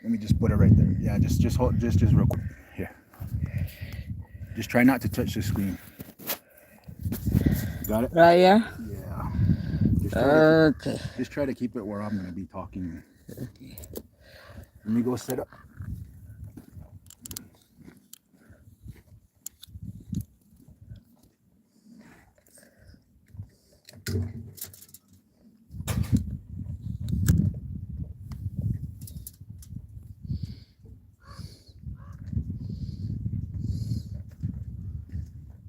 let me just put it right there. Yeah, just hold, just real quick. Here. Just try not to touch the screen. Got it? Right, yeah. Yeah. Okay. Just try to keep it where I'm gonna be talking. Let me go set up.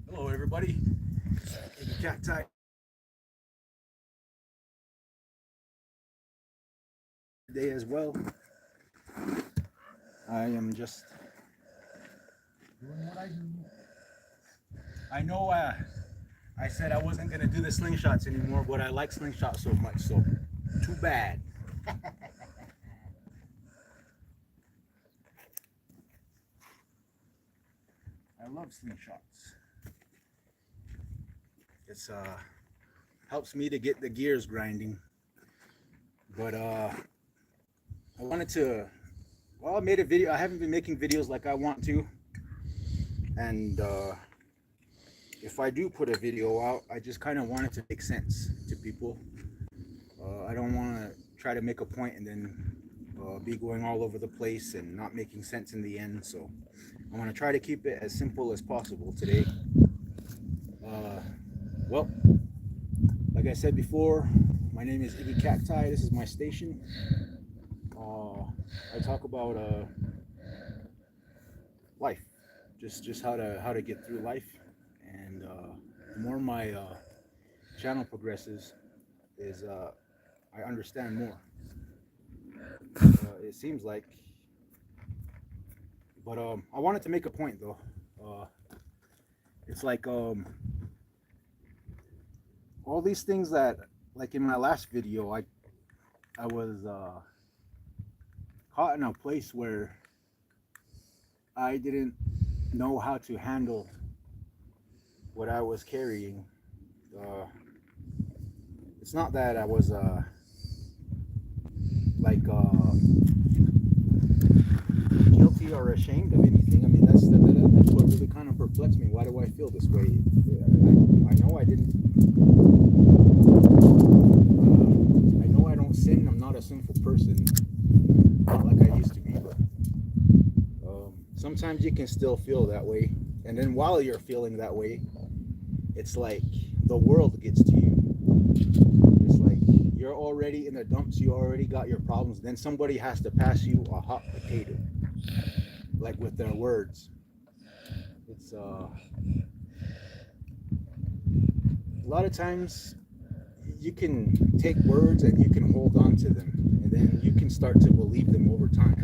Hello, everybody. Iggycacti day as well. I am just doing what I do. I know I said I wasn't gonna do the slingshots anymore, but I like slingshots so much, so too bad. I love slingshots. It's helps me to get the gears grinding. But I wanted to, well, I made a video. I haven't been making videos like I want to, and if I do put a video out, I just kind of want it to make sense to people. I don't want to try to make a point and then be going all over the place and not making sense in the end. So I want to try to keep it as simple as possible today. Well, like I said before, my name is Iggycacti. This is my station. I talk about life, just how to get through life, and the more my channel progresses, is I understand more. It seems like, but I wanted to make a point though. It's like all these things that, like in my last video, I was caught in a place where I didn't know how to handle what I was carrying. It's not that I was like guilty or ashamed of anything. I mean, that's what really kind of perplexed me. Why do I feel this way? I know I didn't. I know I don't sin. I'm not a sinful person. Not like I used to be, but sometimes you can still feel that way. And then while you're feeling that way, it's like the world gets to you. It's like you're already in the dumps. You already got your problems. Then somebody has to pass you a hot potato, like with their words. It's a lot of times you can take words and you can hold on to them, and then you can start to believe them over time,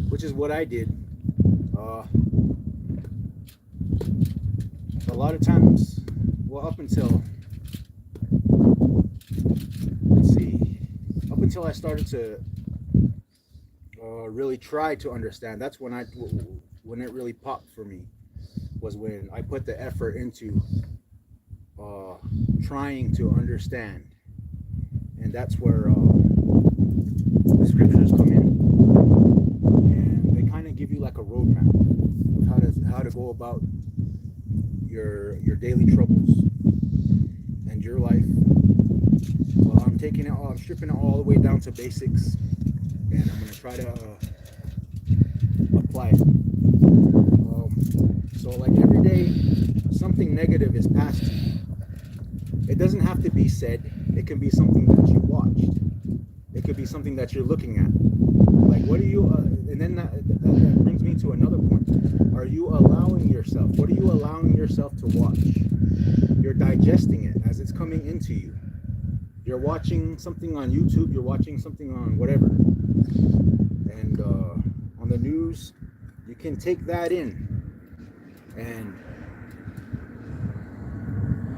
which is what I did. A lot of times, well, up until, let's see, up until I started to really try to understand, that's when it really popped for me, was when I put the effort into trying to understand. And that's where the scriptures come in, and they kind of give you like a roadmap of how to go about your daily troubles and your life. I'm taking it all, I'm stripping it all the way down to basics, and I'm going to try to apply it. So like every day, something negative is passed to you. It doesn't have to be said. It can be something that you watched. It could be something that you're looking at. Like, what are you, and then that brings me to another point. Are you allowing yourself, what are you allowing yourself to watch? You're digesting it as it's coming into you. You're watching something on YouTube, you're watching something on whatever. And on the news, you can take that in. And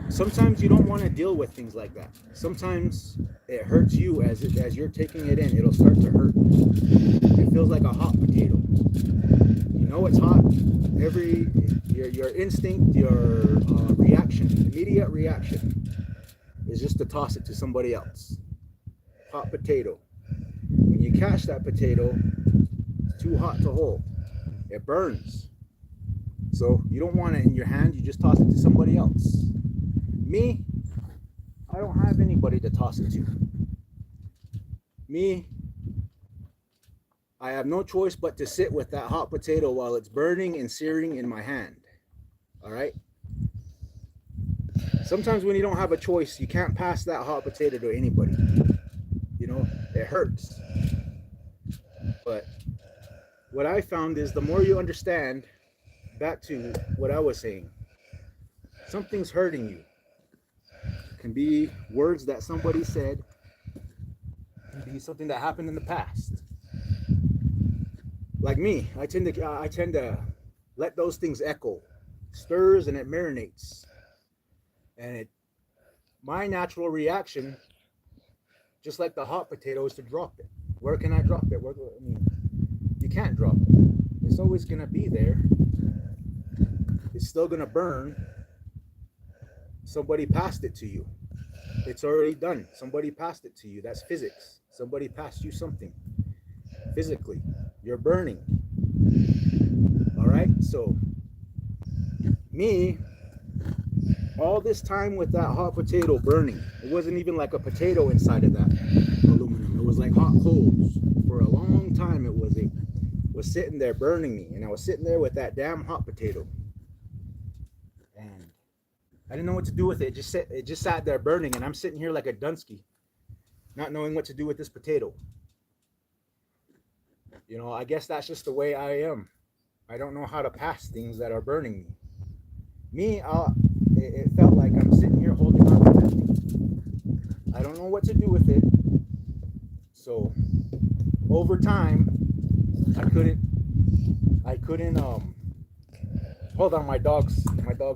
sometimes you don't want to deal with things like that. Sometimes it hurts you as you're taking it in. It'll start to hurt. It feels like a hot potato. You know it's hot. Your instinct, your reaction, immediate reaction, is just to toss it to somebody else. Hot potato. when you catch that potato, it's too hot to hold. It burns. So you don't want it in your hand, you just toss it to somebody else. Me, I don't have anybody to toss it to. Me, I have no choice but to sit with that hot potato while it's burning and searing in my hand. All right? Sometimes when you don't have a choice, you can't pass that hot potato to anybody. You know, it hurts. But what I found is the more you understand, back to what I was saying, something's hurting you. It can be words that somebody said, it can be something that happened in the past. Like me, I tend to let those things echo, stirs and it marinates. And my natural reaction, just like the hot potato, is to drop it. Where can I drop it? You can't drop it. It's always gonna be there. It's still gonna burn. Somebody passed it to you. It's already done. Somebody passed it to you. That's physics. Somebody passed you something. Physically, you're burning. All right. So, me, all this time with that hot potato burning, it wasn't even like a potato inside of that aluminum. It was like hot coals. For a long time, it was sitting there burning me, and I was sitting there with that damn hot potato, and I didn't know what to do with it. It just sat there burning, and I'm sitting here like a Dunsky, not knowing what to do with this potato. You know, I guess that's just the way I am. I don't know how to pass things that are burning me. It felt like I'm sitting here holding on to that thing. I don't know what to do with it. So over time, I couldn't hold on, my dog's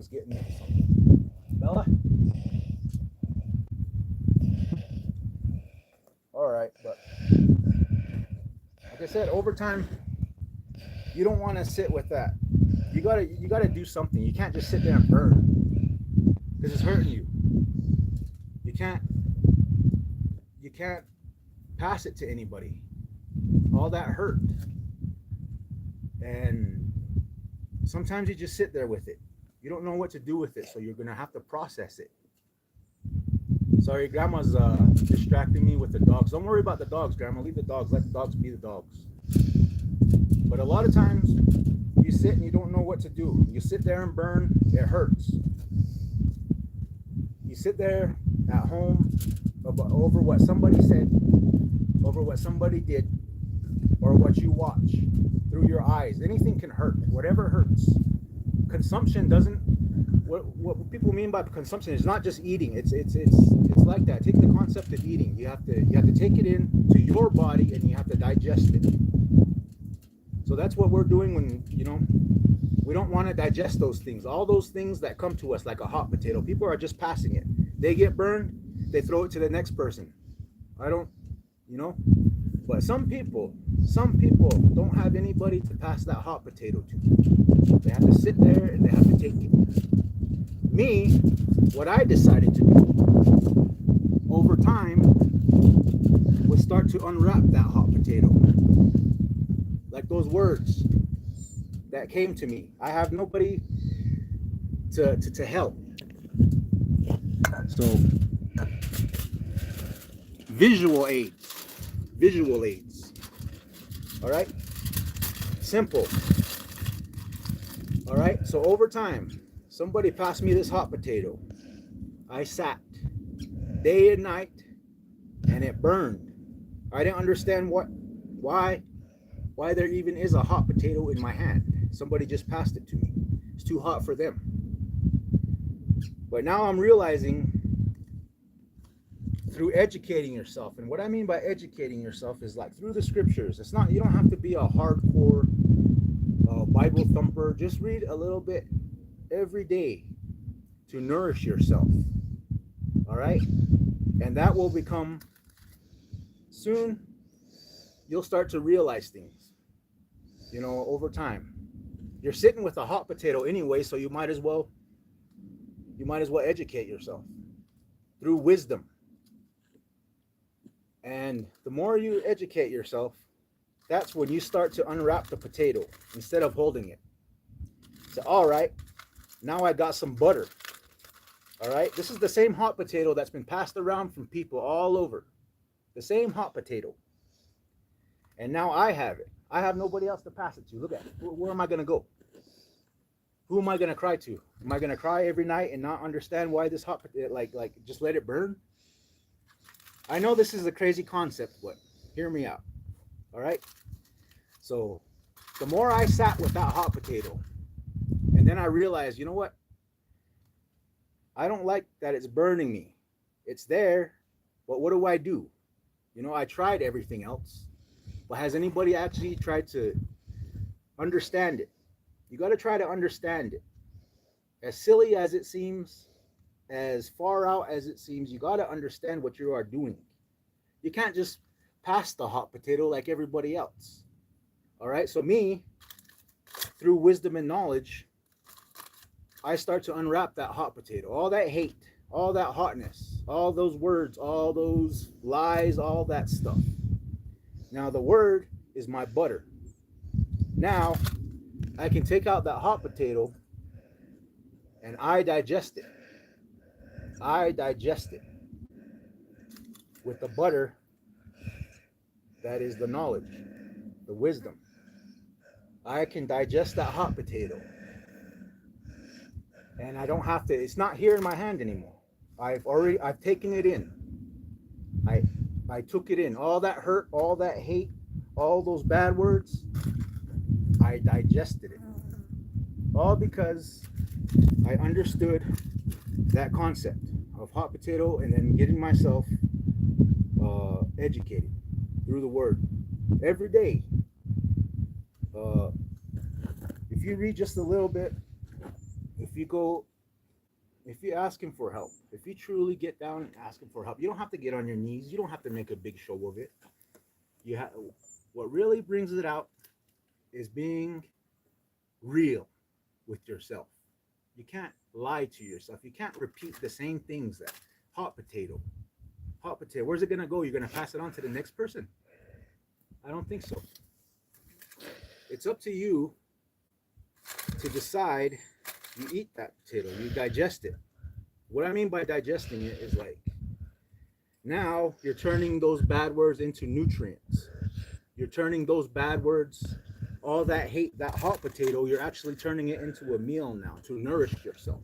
getting me something. Bella? All right, but like I said, over time, you don't want to sit with that. You gotta do something. You can't just sit there and burn because it's hurting you. You can't pass it to anybody. All that hurt, and sometimes you just sit there with it. You don't know what to do with it, so you're gonna have to process it. Sorry, Grandma's distracting me with the dogs. Don't worry about the dogs, Grandma. Leave the dogs. Let the dogs be the dogs. But a lot of times, you sit and you don't know what to do. You sit there and burn. It hurts. You sit there at home over what somebody said, over what somebody did, or what you watch through your eyes. Anything can hurt. Whatever hurts. Consumption doesn't. What people mean by consumption is not just eating. It's like that. Take the concept of eating. You have to take it in to your body and you have to digest it. So that's what we're doing when, we don't want to digest those things. All those things that come to us like a hot potato, people are just passing it. They get burned, they throw it to the next person. I don't, but some people don't have anybody to pass that hot potato to. They have to sit there and they have to take it. Me, what I decided to do over time was start to unwrap that hot potato. Like those words that came to me. I have nobody to help. So visual aids. All right? Simple. All right? So over time, somebody passed me this hot potato. I sat day and night and it burned. I didn't understand why there even is a hot potato in my hand. Somebody just passed it to me. It's too hot for them. But now I'm realizing through educating yourself, and what I mean by educating yourself is like through the scriptures. It's not, you don't have to be a hardcore Bible thumper. Just read a little bit every day to nourish yourself. All right? And that will become, soon you'll start to realize things, over time. You're sitting with a hot potato anyway, so you might as well educate yourself through wisdom. And the more you educate yourself, that's when you start to unwrap the potato instead of holding it. So, all right, now I got some butter. All right, this is the same hot potato that's been passed around from people all over. The same hot potato. And now I have it. I have nobody else to pass it to. Look at it. Where am I going to go? Who am I going to cry to? Am I going to cry every night and not understand why this hot potato, like just let it burn? I know this is a crazy concept, but hear me out. All right? So the more I sat with that hot potato, and then I realized, you know what? I don't like that it's burning me. It's there, but what do I do? You know, I tried everything else, but has anybody actually tried to understand it? You got to try to understand it. As silly as it seems, as far out as it seems, you got to understand what you are doing. You can't just pass the hot potato like everybody else. All right? So me, through wisdom and knowledge, I start to unwrap that hot potato. All that hate, all that hotness, all those words, all those lies, all that stuff. Now the word is my butter. Now I can take out that hot potato and I digest it. I digest it with the butter that is the knowledge, the wisdom. I can digest that hot potato. And I don't have to, it's not here in my hand anymore. I've taken it in. I took it in. All that hurt, all that hate, all those bad words, I digested it. All because I understood that concept of hot potato and then getting myself educated through the word every day. If you read just a little bit, if you ask him for help, if you truly get down and ask him for help, you don't have to get on your knees. You don't have to make a big show of it. What really brings it out is being real with yourself. You can't lie to yourself. You can't repeat the same things. That hot potato. Where's it going to go? You're going to pass it on to the next person? I don't think so. It's up to you to decide. You eat that potato, you digest it. What I mean by digesting it is like, now you're turning those bad words into nutrients. You're turning those bad words, all that hate, that hot potato, you're actually turning it into a meal now to nourish yourself.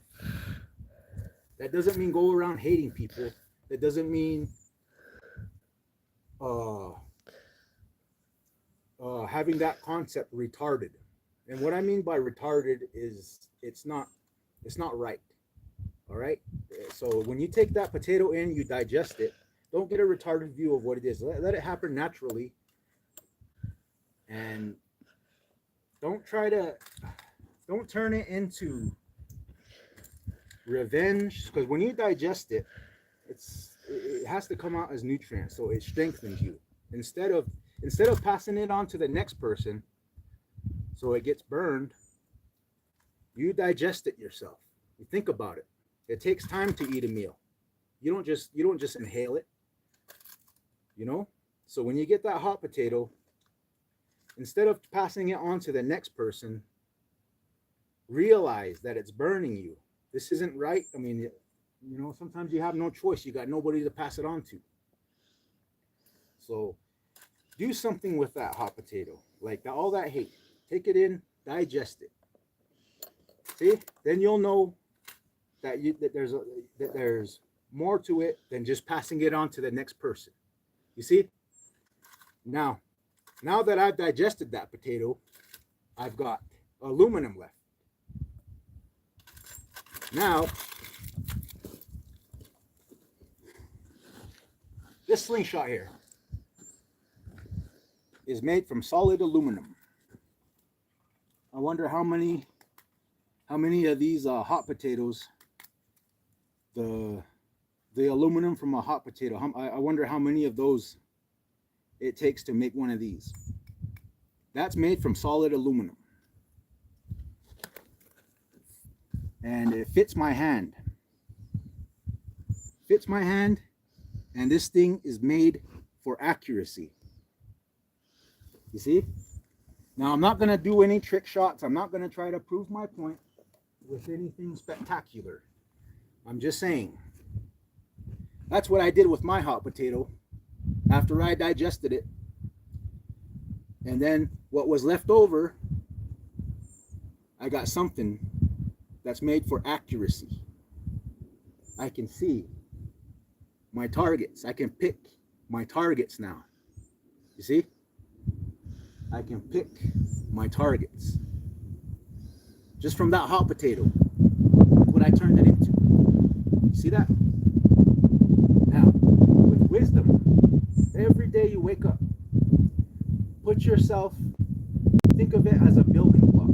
That doesn't mean go around hating people. That doesn't mean having that concept retarded. And what I mean by retarded is it's not right. All right? So when you take that potato in, you digest it. Don't get a retarded view of what it is. Let it happen naturally. And don't turn it into revenge, because when you digest it, it has to come out as nutrients, so it strengthens you. Instead of passing it on to the next person so it gets burned, you digest it yourself. You think about it. It takes time to eat a meal. You don't just inhale it. You know? So when you get that hot potato, instead of passing it on to the next person, realize that it's burning you. This isn't right. I mean, you know, sometimes you have no choice. You got nobody to pass it on to. So do something with that hot potato. Like all that hate. Take it in, digest it. See? Then you'll know that there's more to it than just passing it on to the next person. You see? Now that I've digested that potato, I've got aluminum left. Now, this slingshot here is made from solid aluminum. I wonder how many of these hot potatoes, the aluminum from a hot potato, I wonder how many of those it takes to make one of these. That's made from solid aluminum. And it fits my hand. And this thing is made for accuracy. You see? Now, I'm not going to do any trick shots. I'm not going to try to prove my point with anything spectacular. I'm just saying. That's what I did with my hot potato after I digested it. And then what was left over, I got something that's made for accuracy. I can see my targets. I can pick my targets now. You see? I can pick my targets. Just from that hot potato. Look what I turned it into. You see that? Now, with wisdom, every day you wake up, put yourself, think of it as a building block.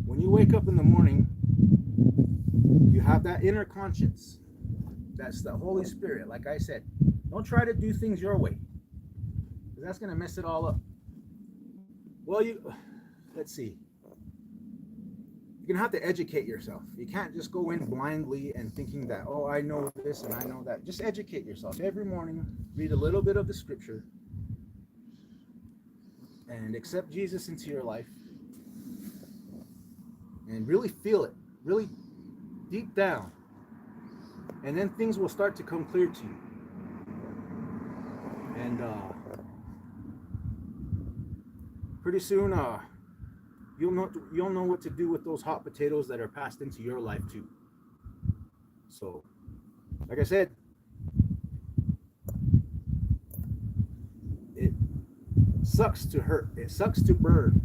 When you wake up in the morning, you have that inner conscience. That's the Holy Spirit. Like I said, don't try to do things your way, because that's going to mess it all up. Well, let's see. You're going to have to educate yourself. You can't just go in blindly and thinking that, oh, I know this and I know that. Just educate yourself. Every morning, read a little bit of the scripture and accept Jesus into your life and really feel it, really deep down. And then things will start to come clear to you. And pretty soon, you'll know what to do with those hot potatoes that are passed into your life too. So, like I said, it sucks to hurt. It sucks to burn.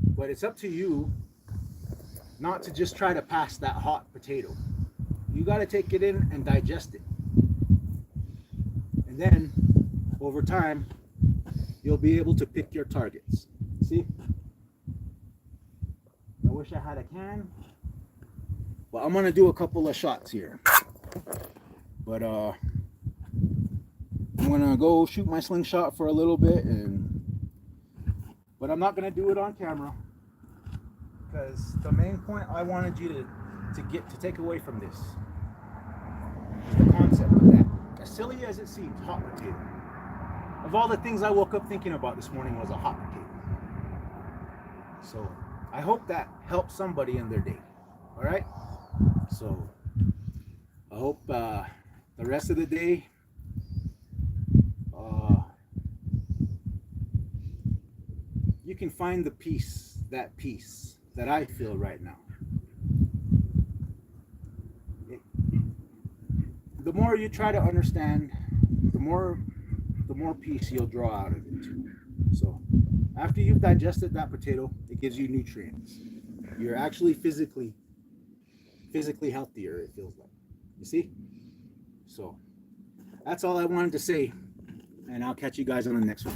But it's up to you not to just try to pass that hot potato. You got to take it in and digest it. And then, over time, you'll be able to pick your targets. See? I wish I had a can. But I'm going to do a couple of shots here. But I'm going to go shoot my slingshot for a little bit. But I'm not going to do it on camera. Because the main point I wanted you to take away from this is the concept of that. As silly as it seems, hot potato. Of all the things I woke up thinking about this morning was a hot potato. So I hope that helps somebody in their day. All right? So I hope the rest of the day you can find the peace that I feel right now. The more you try to understand, the more peace you'll draw out of it too. So after you've digested that potato, it gives you nutrients. You're actually physically healthier, it feels like. You see? So that's all I wanted to say, and I'll catch you guys on the next one.